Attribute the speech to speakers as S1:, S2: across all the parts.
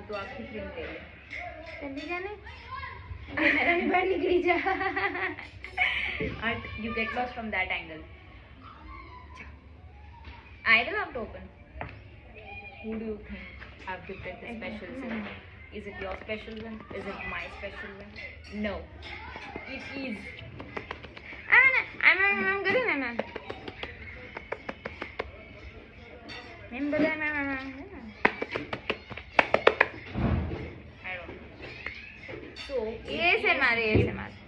S1: तो आखिरी फ्रेम ले ले
S2: जल्दी जाने मेरा भी बाहर निकली जा
S1: and you get lost from that angle. I will have to open. Who do you think have gifted the special silk? Is it your special one? Is it my special one? No, it is.
S2: I'm good in man. Remember that
S1: I don't know. So
S2: ASMR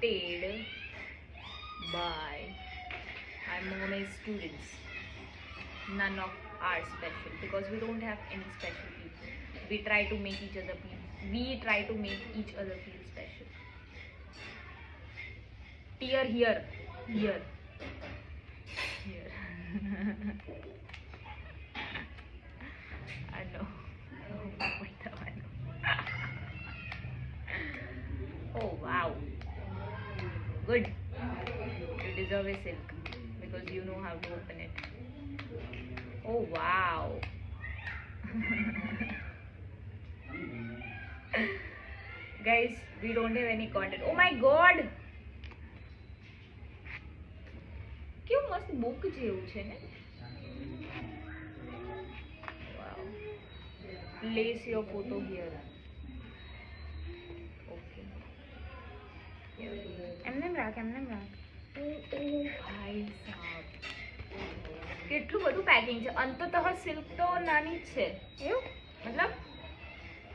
S1: gifted by our Monet students. None of our special, because we don't have any special people. We try to make each other feel special. Tear here. I know. Oh wow, good. You deserve a silk because you know how to open it. Oh wow. Guys, we don't have any content. Oh my god. કેવું મસ્ત book જેવું છે ને. Wow. Place your photo here. Okay.
S2: એમને રાખ
S1: ભાઈ સાહેબ, કેટલું બધું પેકિંગ છે. અંતતઃ સિલ્ક તો નાની જ છે.
S2: એવું
S1: મતલબ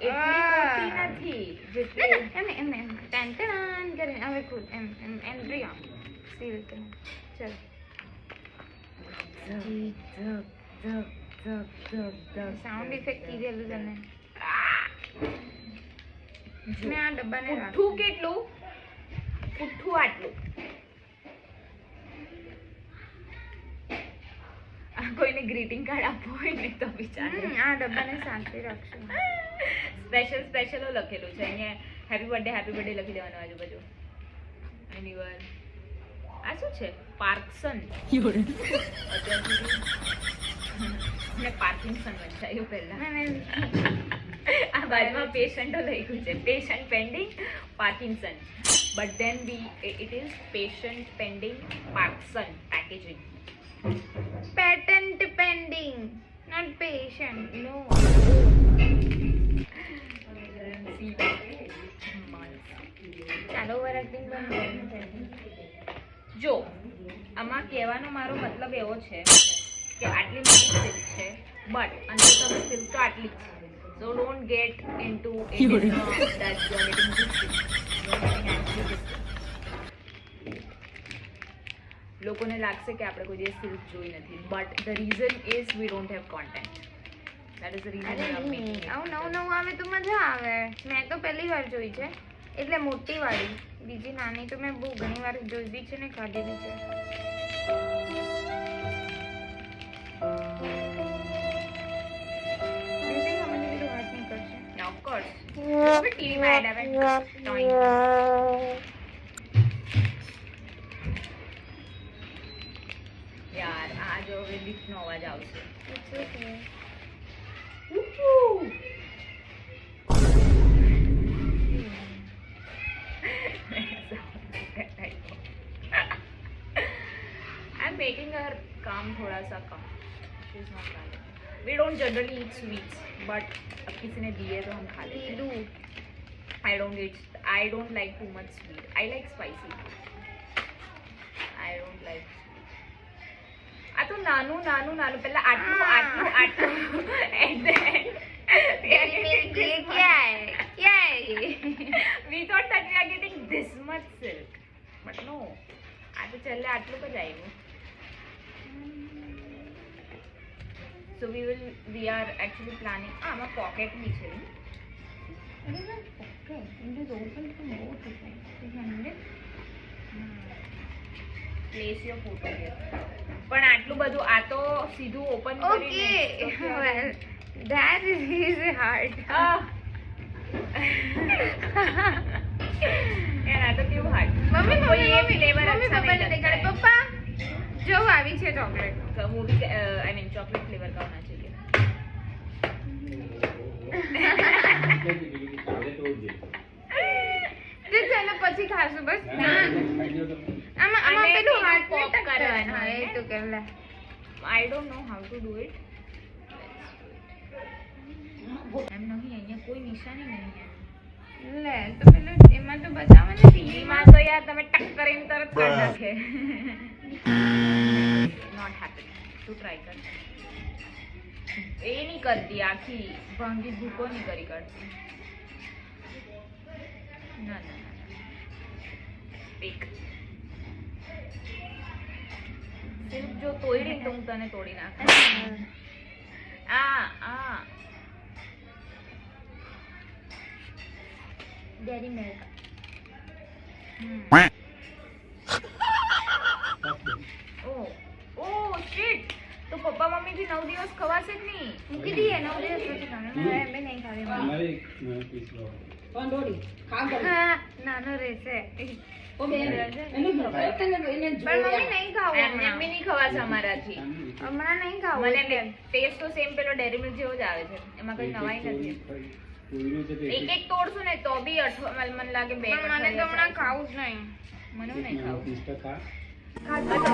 S1: એટલી મોટી નથી જેટલી
S2: એમને ટેન કરે હવે ખુદ એમ એન્ટ્રી આમ સિલ્ક ચલ સાઉન્ડ ઇફેક્ટ કીધેલું તને મેં આ ડબ્બાને
S1: પુઠ્ઠું કેટલું પુઠ્ઠું આટલું. કોઈને ગ્રીટિંગ કાર્ડ આપવું હોય ને તો વિચાર
S2: આ ડબ્બાને શાંતિ રાખશું.
S1: સ્પેશિયલ લખેલું છે અહીંયા. હેપી બર્થડે લખી દેવાનું આજુબાજુ. એન્ડ યુઅર આ શું છે? પાર્કસન. અત્યાર સુધી મેં પાર્કિન્સન વંચાયું પહેલા. આ બાજુમાં પેશન્ટો લખ્યું છે. Patient pending Parkinson, but then it is patient pending Parkinson packaging.
S2: Patent pending not patient.
S1: No
S2: ચાલો વરકટિંગ બંધ.
S1: જો આમાં કહેવાનો મારો મતલબ એવો છે કે આટલી મોટી સિલ્ક છે, બટ અંદર તમે સિલ્ક તો આટલી જ છે. સો don't get into that you are getting this silk. લોકોને લાગશે કે આપણે કોઈ દિવસ સિલ્ક જોઈ નથી, but the reason is we don't have content. That is the reason.
S2: આવું નવું આવે તો મજા આવે. મેં તો પહેલી વાર જોઈ છે, એટલે મોટી વાળી. બીજી નાની તો મેં બહુ ઘણી વાર જોઈ બી છે ને ખાધી બી છે.
S1: Now, of course, TV માં ad આવે. યાર આ જો હવે લિફ્ટનો અવાજ આવશે. I'm making her काम थोड़ा सा कम. She's not bad. We don't generally eat sweets, but अब किसी ने दिए तो हम खा लेते हैं. I don't like too much sweet. I like spicy. I don't like sweet. આ તો નાનું પહેલા આટલું at the end.
S2: ये क्या है
S1: We thought that we are getting this much silk, but no. આ તો છેલ્લે આટલું જ આવ્યું. So we are actually planning. આમાં પોકેટ બી છે. Place your photo here. પણ આટલું બધું આ તો સીધું ઓપન કરીને.
S2: Okay, well, that is hard.
S1: યાર આ તો કેવું હાર્ડ.
S2: મમ્મી
S1: એ ફ્લેવર
S2: મમ્મી પપ્પાને દેખાડે. પપ્પા જો આવી છે ચોકલેટ.
S1: वो भी आई मीन चॉकलेट फ्लेवर का होना चाहिए. નિશાની નહીં એમ.
S2: લે તો પેલું એમાં તો બતાવે ને
S1: ટીવીમાં તો યાર તમે ટક કરીને તરત કાઢી નાખે. Not happen. તું ટ્રાય કર. એ નહીં કરતી આખી ભાંગી ભૂકો નહીં કરી કાઢતી. ના ના ના એક સિર્ફ જો તોડી તો હું તને તોડી નાખું. આ
S2: ડેરી મિલ્ક
S1: ઓ શિટ. તો પપ્પા મમ્મી થી 9 દિવસ ખવાશે જ નહીં.
S2: મૂકી દઈએ 9 દિવસ પછી ખાને મેં નહીં ખાવી હા નાનો રહેશે પણ મમ્મી નહીં ખાવું
S1: એમને બી નહીં ખવાશે અમારાથી.
S2: હમણાં નહીં ખાવું
S1: મને ટેસ્ટ તો સેમ પેલો ડેરી મિલ્ક જેવો જ આવે છે. એમાં કઈ નવાઈ નથી. એક એક તોડશું ને તો બી મને લાગે 2
S2: પણ મને તો હમણાં ખાવું જ નહીં
S1: મને નહીં ખાવું.
S3: ખા
S1: ખાધું.